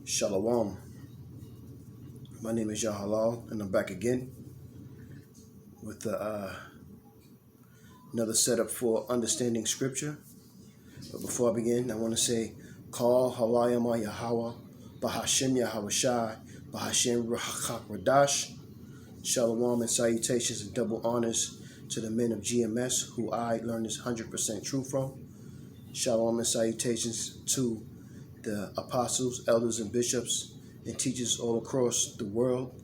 Shalom. My name is Yahalal, and I'm back again with another setup for understanding Scripture. But before I begin, I want to say, Call Halayama Yahweh, Bahashem Yahawashai, Bahashem Rahak Radash. Shalom and salutations and double honors to the men of GMS who I learned this 100% truth from. Shalom and salutations to the apostles, elders, and bishops and teachers all across the world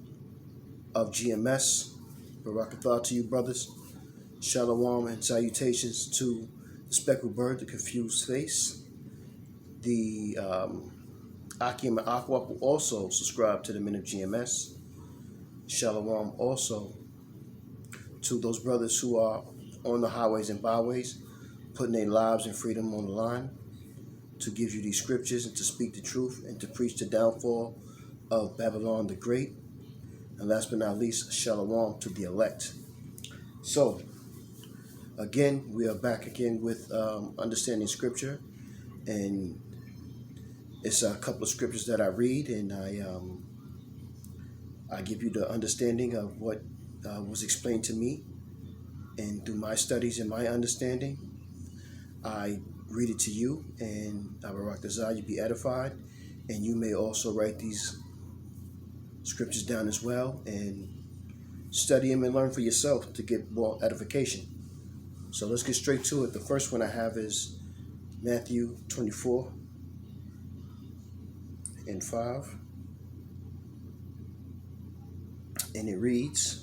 of GMS. Barakatah to you, brothers. Shalom and salutations to the speckled bird, the confused face. The Akim and Akwap will also subscribe to the men of GMS. Shalom also to those brothers who are on the highways and byways, putting their lives and freedom on the line to give you these scriptures and to speak the truth and to preach the downfall of Babylon the Great. And last but not least, Shalom to the elect. So, again, we are back again with understanding Scripture, and it's a couple of scriptures that I read, and I give you the understanding of what was explained to me, and through my studies and my understanding, I read it to you, and Barakatah, you be edified, and you may also write these scriptures down as well, and study them and learn for yourself to get more edification. So let's get straight to it. The first one I have is Matthew 24 and 5. And it reads,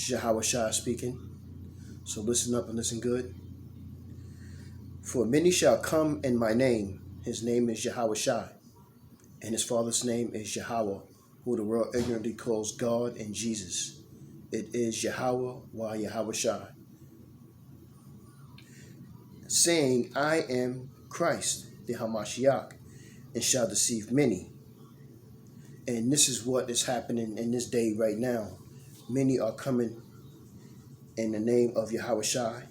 Yahawashai speaking. So listen up and listen good. For many shall come in my name. His name is Yahawashai, and his father's name is Yahweh, who the world ignorantly calls God and Jesus. It is Yahweh wa Yahawashai, saying, I am Christ, the Hamashiach, and shall deceive many. And this is what is happening in this day right now. Many are coming in the name of Yahawashai,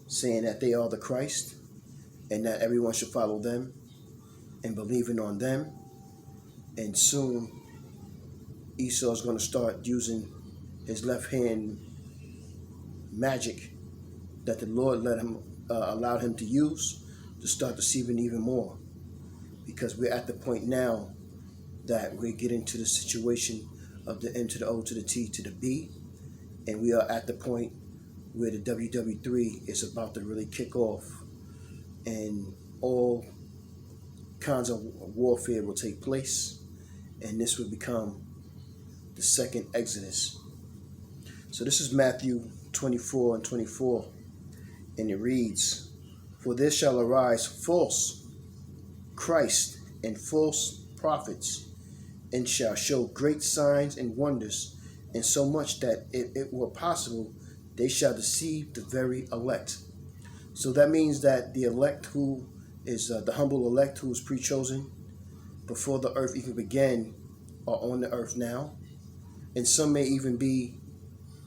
saying that they are the Christ, and that everyone should follow them and believing on them. And soon Esau is going to start using his left hand magic that the Lord allowed him to use to start deceiving even more, because we're at the point now that we're getting to the situation of the M to the O to the T to the B, and we are at the point where the WW3 is about to really kick off, and all kinds of warfare will take place, and this will become the second Exodus. So this is Matthew 24 and 24, and it reads, For there shall arise false Christ and false prophets, and shall show great signs and wonders, and so much that if it were possible, they shall deceive the very elect. So that means that the elect, who is the humble elect who was pre-chosen before the earth even began, are on the earth now, and some may even be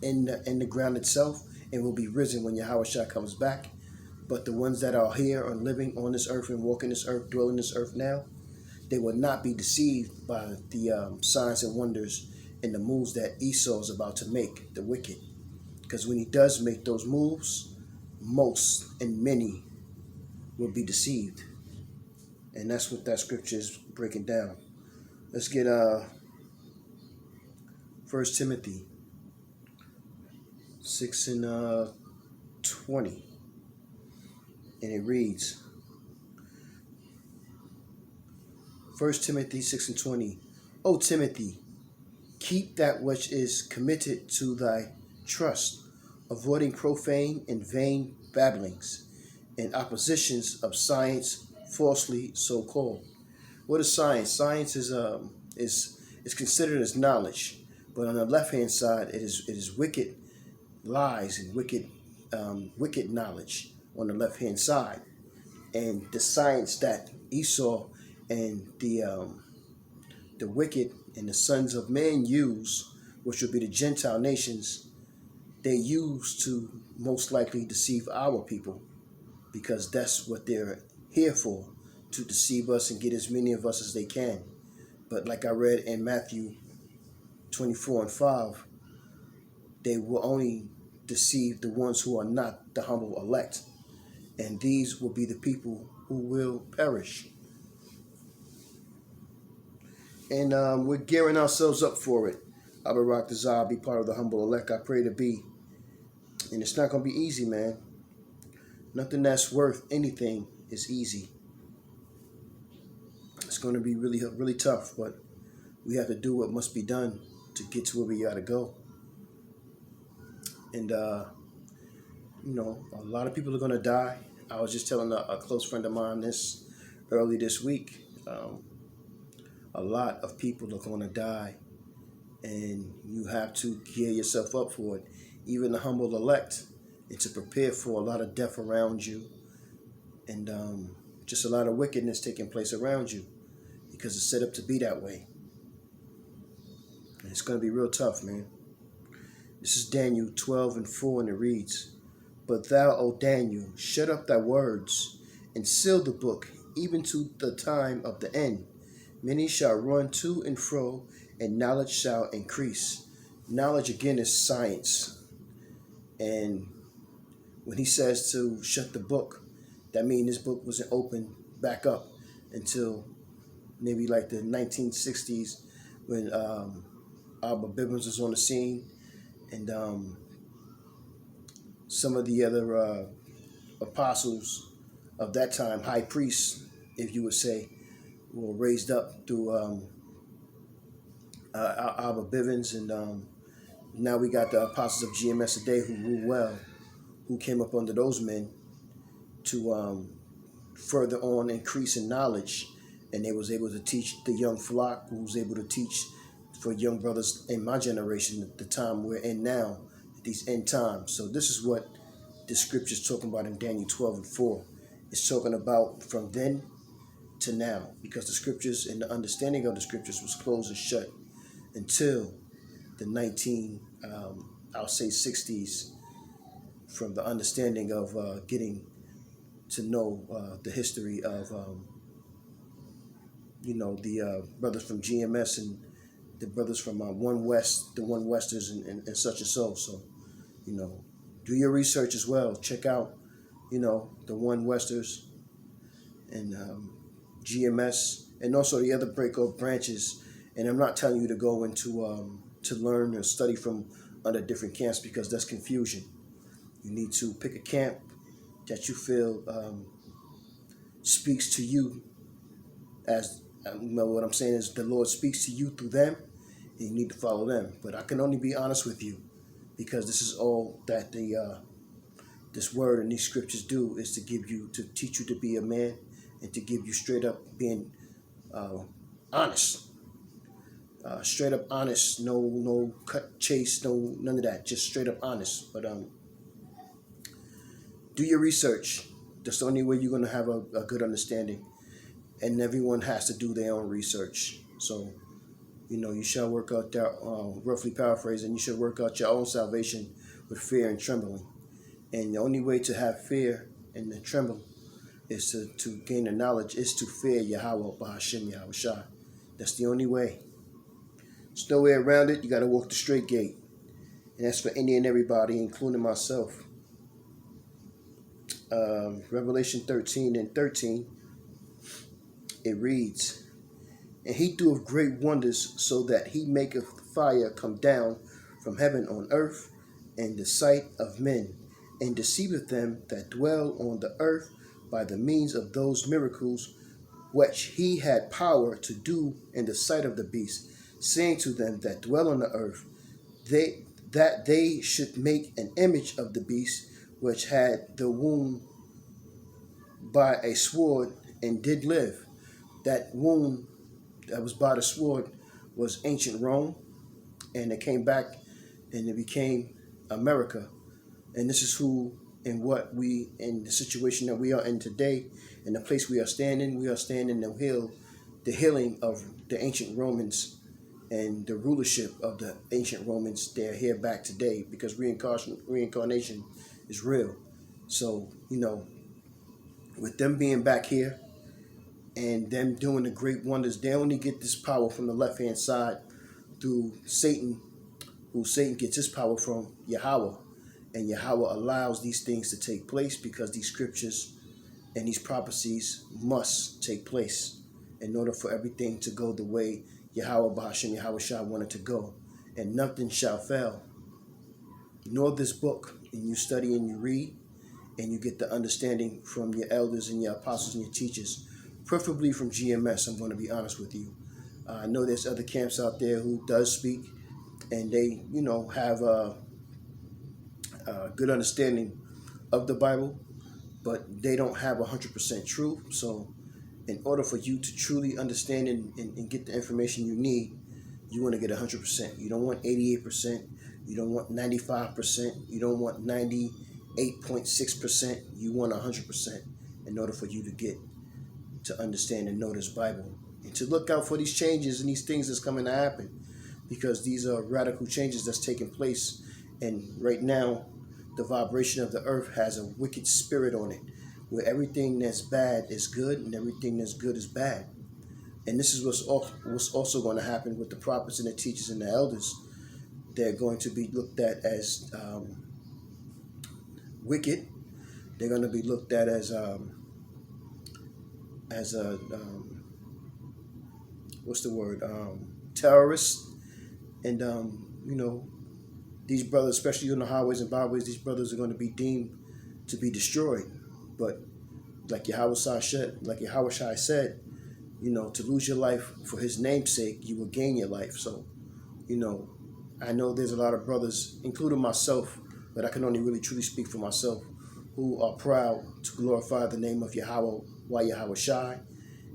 in the ground itself and will be risen when Yahushua comes back. But the ones that are here and living on this earth and walking this earth, dwelling this earth now, they will not be deceived by the signs and wonders and the moves that Esau is about to make, the wicked. Because when he does make those moves, most and many will be deceived. And that's what that scripture is breaking down. Let's get 1 Timothy 6 and 20. And it reads, 1 Timothy 6 and 20. O Timothy, keep that which is committed to thy trust, avoiding profane and vain babblings and oppositions of science, falsely so called. What is science? Science is considered as knowledge, but on the left hand side, it is wicked lies and wicked knowledge on the left hand side. And the science that Esau and the wicked and the sons of men use, which would be the Gentile nations, they use to most likely deceive our people, because that's what they're here for, to deceive us and get as many of us as they can. But like I read in Matthew 24:5, they will only deceive the ones who are not the humble elect. And these will be the people who will perish. And we're gearing ourselves up for it. I will rock desire, be part of the humble elect. I pray to be. And it's not going to be easy, man. Nothing that's worth anything is easy. It's going to be really, really tough, but we have to do what must be done to get to where we got to go. And, a lot of people are going to die. I was just telling a close friend of mine this early this week. A lot of people are going to die, and you have to gear yourself up for it. Even the humble elect, and to prepare for a lot of death around you, and just a lot of wickedness taking place around you, because it's set up to be that way. And it's going to be real tough, man. This is Daniel 12:4, and it reads, "But thou, O Daniel, shut up thy words, and seal the book, even to the time of the end. Many shall run to and fro, and knowledge shall increase." Knowledge, again, is science. And when he says to shut the book, that means this book wasn't opened back up until maybe like the 1960s, when Abba Bivens was on the scene, and some of the other apostles of that time, high priests, if you would say, were raised up through Abba Bivens, and now we got the apostles of GMS today who rule well, who came up under those men to further on increase in knowledge, and they was able to teach the young flock, who was able to teach for young brothers in my generation at the time we're in now, these end times. So this is what the scripture's talking about in Daniel 12:4. It's talking about from then to now, because the scriptures and the understanding of the scriptures was closed and shut until the 60s, from the understanding of getting to know the history of the brothers from GMS and the brothers from One West, the One Westers, and such and so. So, do your research as well. Check out, the One Westers and GMS, and also the other breakout branches. And I'm not telling you to go into to learn or study from other different camps, because that's confusion. You need to pick a camp that you feel speaks to you, as what I'm saying is the Lord speaks to you through them, and you need to follow them. But I can only be honest with you, because this is all that this word and these scriptures do, is to teach you to be a man, and to give you straight up being honest. Straight up honest, no cut chase, no none of that, just straight up honest. But do your research. That's the only way you're going to have a good understanding. And everyone has to do their own research. So, you shall work out that, roughly paraphrasing, you should work out your own salvation with fear and trembling. And the only way to have fear and to tremble is to gain the knowledge, is to fear Yahweh, Bahashim Yahweh Shai. That's the only way. There's no way around it. You got to walk the straight gate. And that's for any and everybody, including myself. Revelation 13:13, it reads, "And he doeth great wonders, so that he maketh fire come down from heaven on earth in the sight of men, and deceiveth them that dwell on the earth by the means of those miracles which he had power to do in the sight of the beast, saying to them that dwell on the earth, that they should make an image of the beast, which had the wound by a sword and did live." That wound that was by the sword was ancient Rome, and it came back and it became America. And this is who and what we, in the situation that we are in today, in the place we are standing the healing of the ancient Romans and the rulership of the ancient Romans. They're here back today because reincarnation is real. So, with them being back here and them doing the great wonders, they only get this power from the left-hand side through Satan, who Satan gets his power from Yahweh. And Yahweh allows these things to take place because these scriptures and these prophecies must take place in order for everything to go the way Yahweh Bahashem Yahweh Shah wanted to go. And nothing shall fail. Nor this book. And you study and you read and you get the understanding from your elders and your apostles and your teachers, preferably from GMS, I'm going to be honest with you. I know there's other camps out there who does speak and they, have a good understanding of the Bible, but they don't have 100% truth. So in order for you to truly understand and get the information you need, you want to get 100%. You don't want 88%. You don't want 95%. You don't want 98.6%. You want 100% in order for you to understand and know this Bible. And to look out for these changes and these things that's coming to happen, because these are radical changes that's taking place. And right now, the vibration of the earth has a wicked spirit on it, where everything that's bad is good and everything that's good is bad. And this is what's also going to happen with the prophets and the teachers and the elders. They're going to be looked at as wicked. They're going to be looked at as terrorists. And these brothers, especially on the highways and byways, these brothers are going to be deemed to be destroyed. But like Yahweh Shai said, to lose your life for his name's sake, you will gain your life. So, I know there's a lot of brothers, including myself, but I can only really truly speak for myself, who are proud to glorify the name of Yahweh, Yahweh Shai,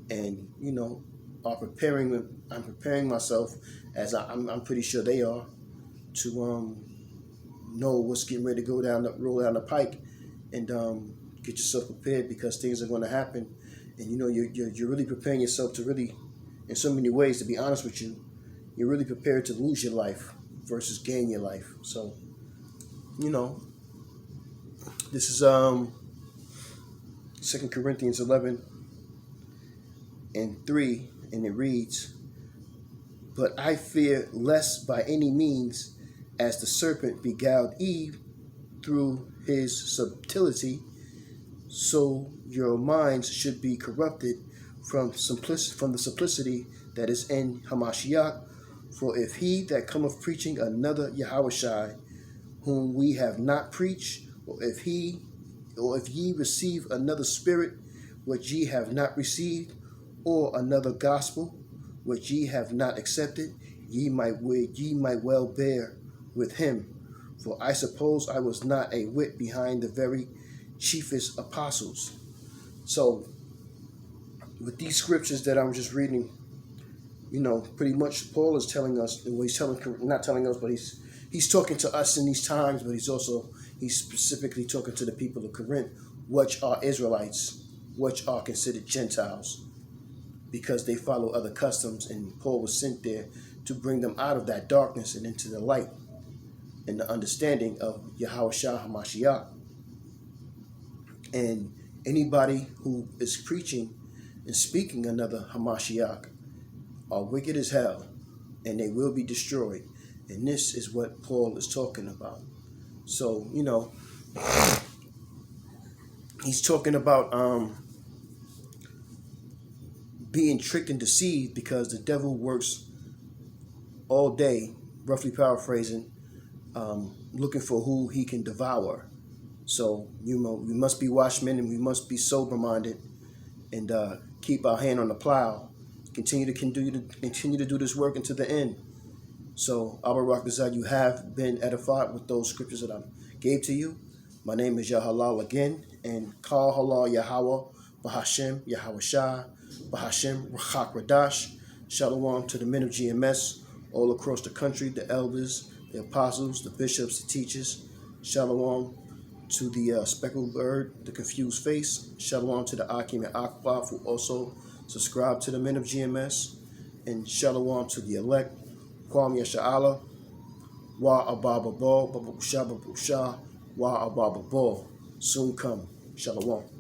and, I'm preparing myself, as I'm pretty sure they are, to know what's getting ready to roll down the pike, and get yourself prepared, because things are going to happen. And you're really preparing yourself to really, in so many ways, to be honest with you, you're really prepared to lose your life versus gain your life. So, this is 2 Corinthians 11:3, and it reads, "But I fear lest by any means, as the serpent beguiled Eve through his subtlety, so your minds should be corrupted from the simplicity that is in Hamashiach. For if he that cometh preaching another Yahushai, whom we have not preached, or if ye receive another spirit which ye have not received, or another gospel which ye have not accepted, ye might well bear with him. For I suppose I was not a whit behind the very chiefest apostles." So, with these scriptures that I'm just reading, pretty much Paul is telling us, well, he's talking to us in these times, but he's specifically talking to the people of Corinth, which are Israelites, which are considered Gentiles, because they follow other customs, and Paul was sent there to bring them out of that darkness and into the light and the understanding of Yahweh Shah HaMashiach. And anybody who is preaching and speaking another Hamashiach are wicked as hell, and they will be destroyed. And this is what Paul is talking about. So, he's talking about being tricked and deceived, because the devil works all day, roughly paraphrasing, looking for who he can devour. So, we must be watchmen, and we must be sober-minded, and keep our hand on the plow. Continue to do this work until the end. So, Abba Rakazad, you have been edified with those scriptures that I gave to you. My name is Yahalal again, and Kal Halal Yahweh, Bahashem, Yahweh Shah, Bahashem, Rachak Radash. Shalom to the men of GMS all across the country, the elders, the apostles, the bishops, the teachers. Shalom to the speckled bird, the confused face. Shalom to the Akim and Akbaf, who also subscribe to the men of GMS. And shalom to the elect Kwam Yasha'Allah, Wa Ababa Bo, Babusha Babusha, Wa Ababa Bo. Soon come. Shalom.